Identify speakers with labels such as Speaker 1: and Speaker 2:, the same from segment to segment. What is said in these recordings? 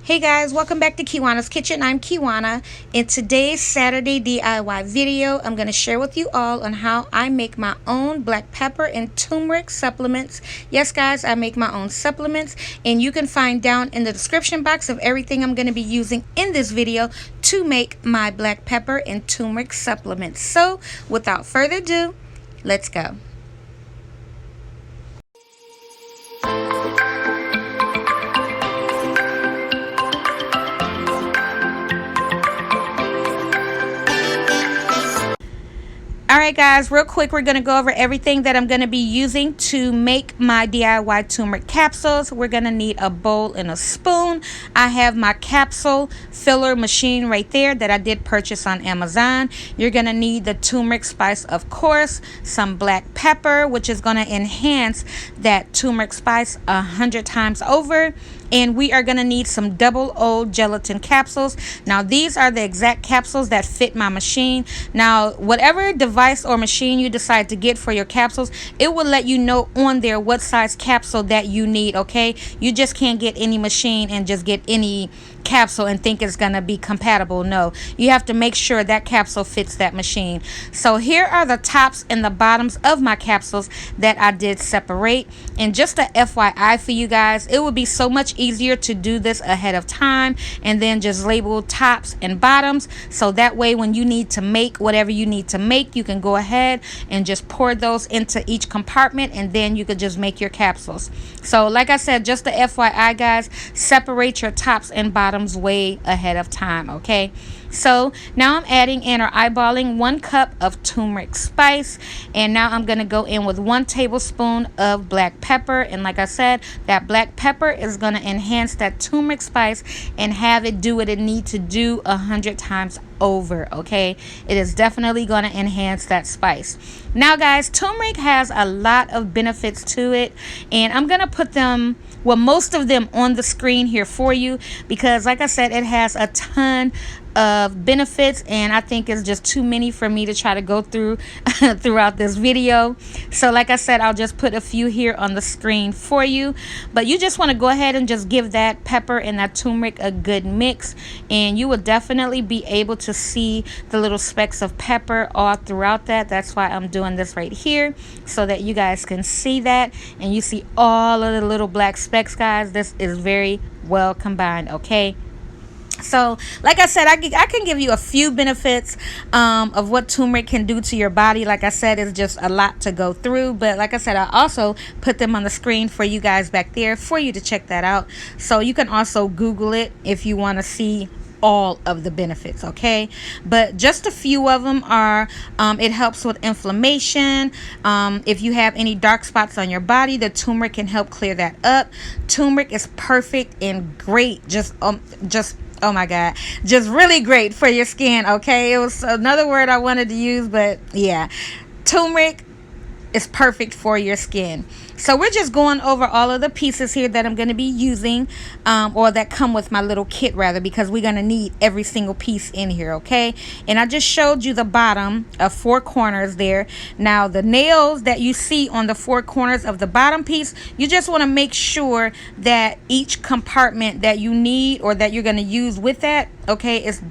Speaker 1: Hey guys, welcome back to Kiwanna's Kitchen. I'm Kiwanna. In today's Saturday DIY video, I'm going to share with you all on how I make my own black pepper and turmeric supplements. Yes guys, I make my own supplements, and you can find down in the description box of everything I'm going to be using in this video to make my black pepper and turmeric supplements. So without further ado, let's go. Alright guys, real quick, we're going to go over everything that I'm going to be using to make my DIY turmeric capsules. We're going to need a bowl and a spoon. I have my capsule filler machine right there that I did purchase on Amazon. You're going to need the turmeric spice, of course, some black pepper, which is going to enhance that turmeric spice 100 times over. And we are going to need some double O gelatin capsules. Now, these are the exact capsules that fit my machine. Now, whatever device or machine you decide to get for your capsules, it will let you know on there what size capsule that you need, okay? You just can't get any machine and just get any capsule and think it's going to be compatible. No, you have to make sure that capsule fits that machine. So here are the tops and the bottoms of my capsules that I did separate. And just a FYI for you guys, it would be so much easier to do this ahead of time and then just label tops and bottoms, so that way when you need to make whatever you need to make, you can go ahead and just pour those into each compartment, and then you could just make your capsules. So like I said, just a FYI guys, separate your tops and bottoms way ahead of time, okay? So now I'm adding in or eyeballing 1 cup of turmeric spice, and now I'm going to go in with 1 tablespoon of black pepper. And like I said, that black pepper is going to enhance that turmeric spice and have it do what it needs to do 100 times over, okay? It is definitely going to enhance that spice. Now guys, turmeric has a lot of benefits to it, and I'm going to put them, well, most of them on the screen here for you, because like I said, it has a ton of benefits, and I think it's just too many for me to try to go through throughout this video. So like I said, I'll just put a few here on the screen for you, but you just want to go ahead and just give that pepper and that turmeric a good mix, and you will definitely be able to see the little specks of pepper all throughout that. That's why I'm doing this right here, so that you guys can see that, and you see all of the little black specks guys. This is very well combined, okay? So like I said, I can give you a few benefits of what turmeric can do to your body. Like I said, it's just a lot to go through, but like I said, I also put them on the screen for you guys back there for you to check that out. So you can also Google it if you want to see all of the benefits, okay? But just a few of them are it helps with inflammation. If you have any dark spots on your body, the turmeric can help clear that up. Turmeric is perfect and great, just oh my god, just really great for your skin, okay? It was another word I wanted to use, but yeah, turmeric is perfect for your skin. So we're just going over all of the pieces here that I'm going to be using, or that come with my little kit rather, because we're going to need every single piece in here, okay? And I just showed you the bottom of 4 corners there. Now the nails that you see on the 4 corners of the bottom piece, you just want to make sure that each compartment that you need or that you're going to use with that, okay, is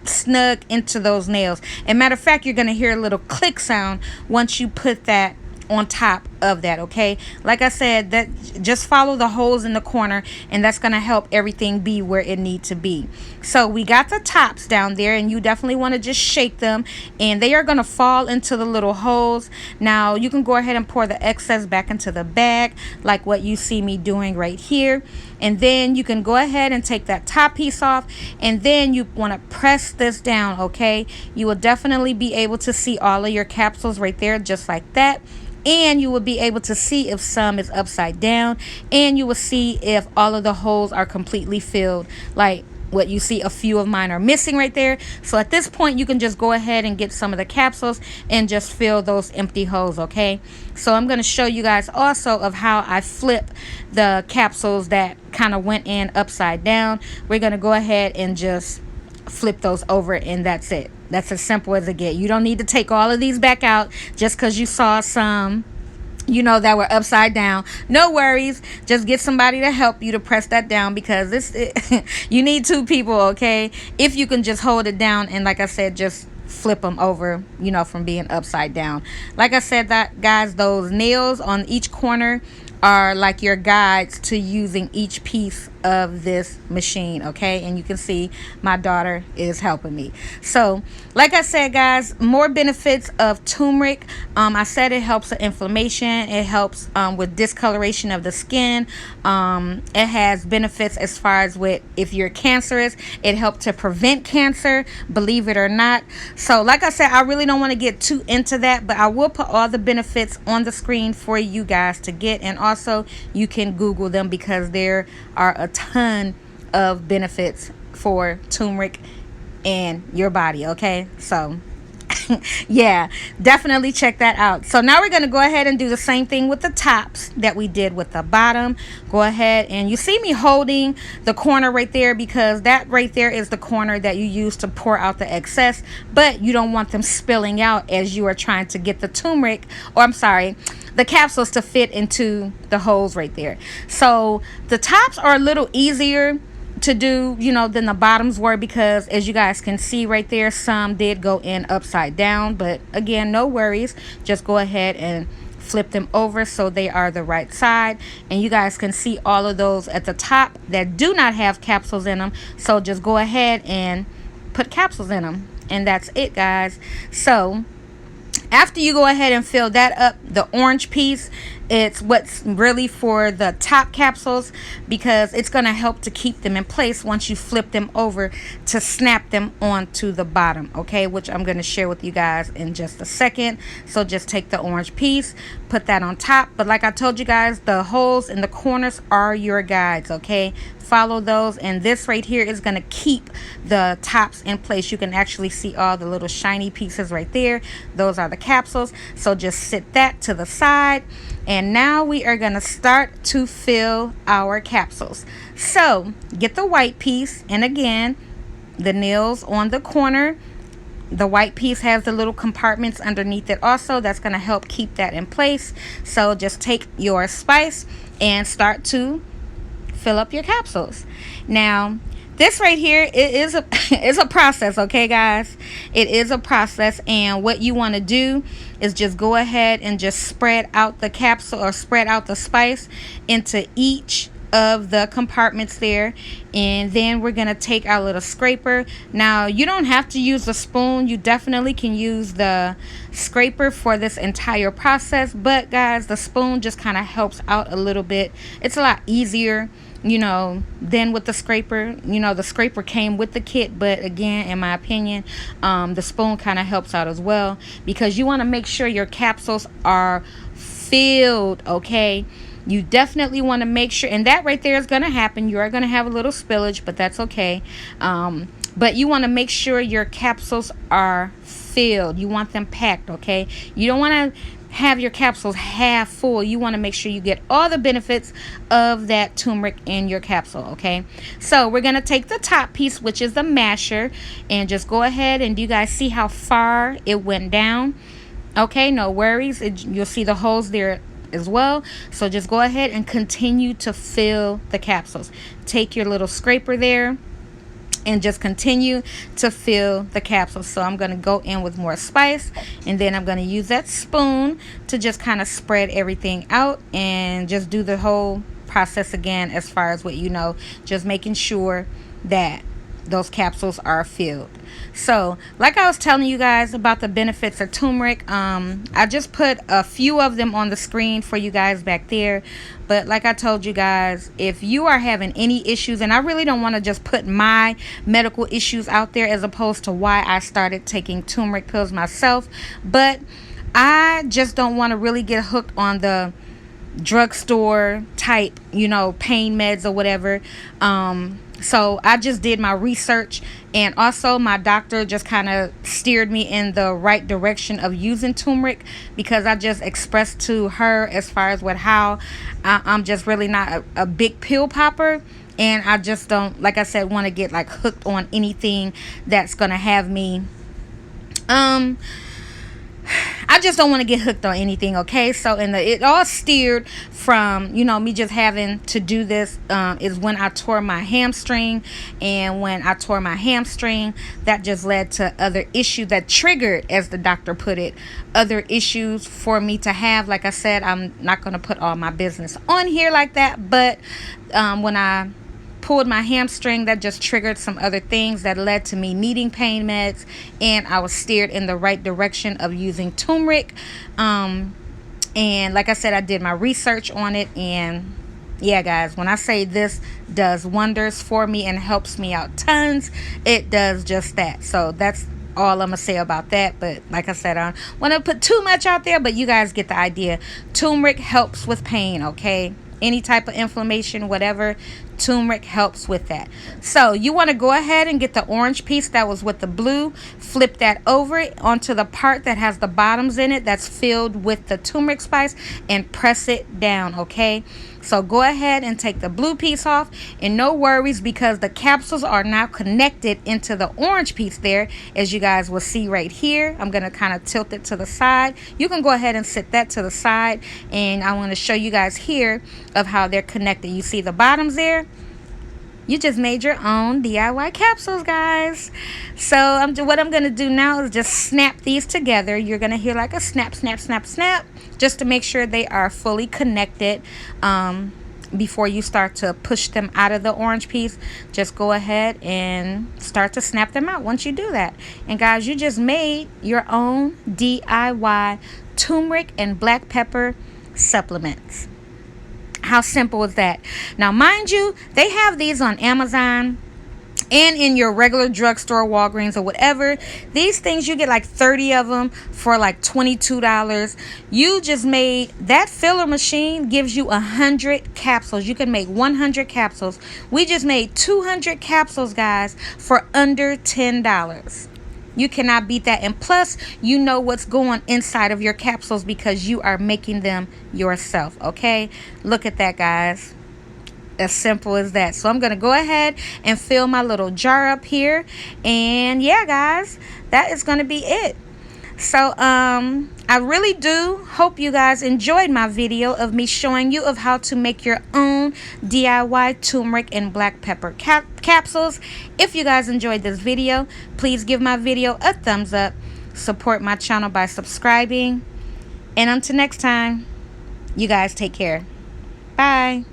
Speaker 1: snug into those nails. And matter of fact, you're going to hear a little click sound once you put that on top of that, okay? Like I said, that just follow the holes in the corner, and that's going to help everything be where it needs to be. So we got the tops down there, and you definitely want to just shake them, and they are going to fall into the little holes. Now you can go ahead and pour the excess back into the bag like what you see me doing right here, and then you can go ahead and take that top piece off, and then you want to press this down, okay? You will definitely be able to see all of your capsules right there, just like that. And you will be able to see if some is upside down, and you will see if all of the holes are completely filled, like what you see a few of mine are missing right there. So at this point, you can just go ahead and get some of the capsules and just fill those empty holes, okay? So I'm going to show you guys also of how I flip the capsules that kind of went in upside down. We're going to go ahead and just flip those over, and that's it. That's as simple as it gets. You don't need to take all of these back out just because you saw some that were upside down. No worries, just get somebody to help you to press that down, because you need two people, okay? If you can just hold it down and, like I said, just flip them over, from being upside down. Like I said, that guys, those nails on each corner are like your guides to using each piece of this machine, okay? And you can see my daughter is helping me. So like I said, guys, more benefits of turmeric. I said it helps with inflammation, it helps with discoloration of the skin. It has benefits as far as with if you're cancerous, it helps to prevent cancer, believe it or not. So like I said, I really don't want to get too into that, but I will put all the benefits on the screen for you guys to get, and also you can Google them, because there are a ton of benefits for turmeric in your body, okay? So yeah, definitely check that out. So now we're going to go ahead and do the same thing with the tops that we did with the bottom. Go ahead, and you see me holding the corner right there, because that right there is the corner that you use to pour out the excess, but you don't want them spilling out as you are trying to get the turmeric, or I'm sorry, the capsules to fit into the holes right there. So the tops are a little easier to do, than the bottoms were, because as you guys can see right there, some did go in upside down, but again, no worries, just go ahead and flip them over so they are the right side. And you guys can see all of those at the top that do not have capsules in them, so just go ahead and put capsules in them, and that's it, guys. So after you go ahead and fill that up, the orange piece, it's what's really for the top capsules, because it's going to help to keep them in place once you flip them over to snap them onto the bottom, okay, which I'm going to share with you guys in just a second. So just take the orange piece, put that on top, but like I told you guys, the holes in the corners are your guides, okay? Follow those, and this right here is going to keep the tops in place. You can actually see all the little shiny pieces right there. Those are the capsules. So just sit that to the side, and now we are going to start to fill our capsules. So get the white piece, and again, the nails on the corner. The white piece has the little compartments underneath it also. That's going to help keep that in place. So just take your spice and start to fill up your capsules. Now this right here, it is a is a process, okay, guys? It is a process, and what you want to do is just go ahead and just spread out the capsule, or spread out the spice into each of the compartments there. And then we're gonna take our little scraper. Now you don't have to use a spoon, you definitely can use the scraper for this entire process, but guys, the spoon just kind of helps out a little bit. It's a lot easier, than with the scraper. The scraper came with the kit, but again, in my opinion, the spoon kind of helps out as well, because you want to make sure your capsules are filled, okay? You definitely want to make sure, and that right there is going to happen. You are going to have a little spillage, but that's okay. But you want to make sure your capsules are filled. You want them packed, okay? You don't want to have your capsules half full. You want to make sure you get all the benefits of that turmeric in your capsule, okay? So we're going to take the top piece, which is the masher, and just go ahead, and do you guys see how far it went down? Okay, no worries. You'll see the holes there as well. So just go ahead and continue to fill the capsules. Take your little scraper there and just continue to fill the capsule. So I'm going to go in with more spice, and then I'm going to use that spoon to just kind of spread everything out, and just do the whole process again, as far as what just making sure that those capsules are filled. So like I was telling you guys about the benefits of turmeric, I just put a few of them on the screen for you guys back there. But like I told you guys, if you are having any issues, and I really don't want to just put my medical issues out there as opposed to why I started taking turmeric pills myself, but I just don't want to really get hooked on the drugstore type, pain meds or whatever. So I just did my research, and also my doctor just kind of steered me in the right direction of using turmeric, because I just expressed to her as far as how I'm just really not a big pill popper, and I just don't, like I said, want to get like hooked on anything that's gonna have me I I just don't want to get hooked on anything, okay? So it all steered from, you know, me just having to do this is when I tore my hamstring. And when I tore my hamstring, that just led to other issues that triggered, as the doctor put it, other issues for me to have. Like I said, I'm not going to put all my business on here like that, but when I pulled my hamstring, that just triggered some other things that led to me needing pain meds, and I was steered in the right direction of using turmeric. And like I said, I did my research on it, and yeah, guys, when I say this does wonders for me and helps me out tons, it does just that. So that's all I'm gonna say about that. But like I said, I don't want to put too much out there, but you guys get the idea. Turmeric helps with pain, okay? Any type of inflammation, whatever, turmeric helps with that. So you want to go ahead and get the orange piece that was with the blue, flip that over onto the part that has the bottoms in it that's filled with the turmeric spice, and press it down, okay? So go ahead and take the blue piece off, and no worries, because the capsules are now connected into the orange piece there, as you guys will see right here. I'm going to kind of tilt it to the side. You can go ahead and sit that to the side, and I want to show you guys here of how they're connected. You see the bottoms there? You just made your own DIY capsules, guys. So what I'm going to do now is just snap these together. You're going to hear like a snap, snap, snap, snap, just to make sure they are fully connected. Before you start to push them out of the orange piece, just go ahead and start to snap them out once you do that. And guys, you just made your own DIY turmeric and black pepper supplements. How simple is that? Now, mind you, they have these on Amazon and in your regular drugstore, Walgreens or whatever. These things, you get like 30 of them for like $22. You just made that filler machine, gives you 100 capsules. You can make 100 capsules. We just made 200 capsules, guys, for under $10. You cannot beat that. And plus, you know what's going inside of your capsules because you are making them yourself, okay? Look at that, guys. As simple as that. So I'm going to go ahead and fill my little jar up here. And yeah, guys, that is going to be it. So I really do hope you guys enjoyed my video of me showing you of how to make your own DIY turmeric and black pepper capsules. If you guys enjoyed this video, please give my video a thumbs up. Support my channel by subscribing. And until next time, you guys take care. Bye.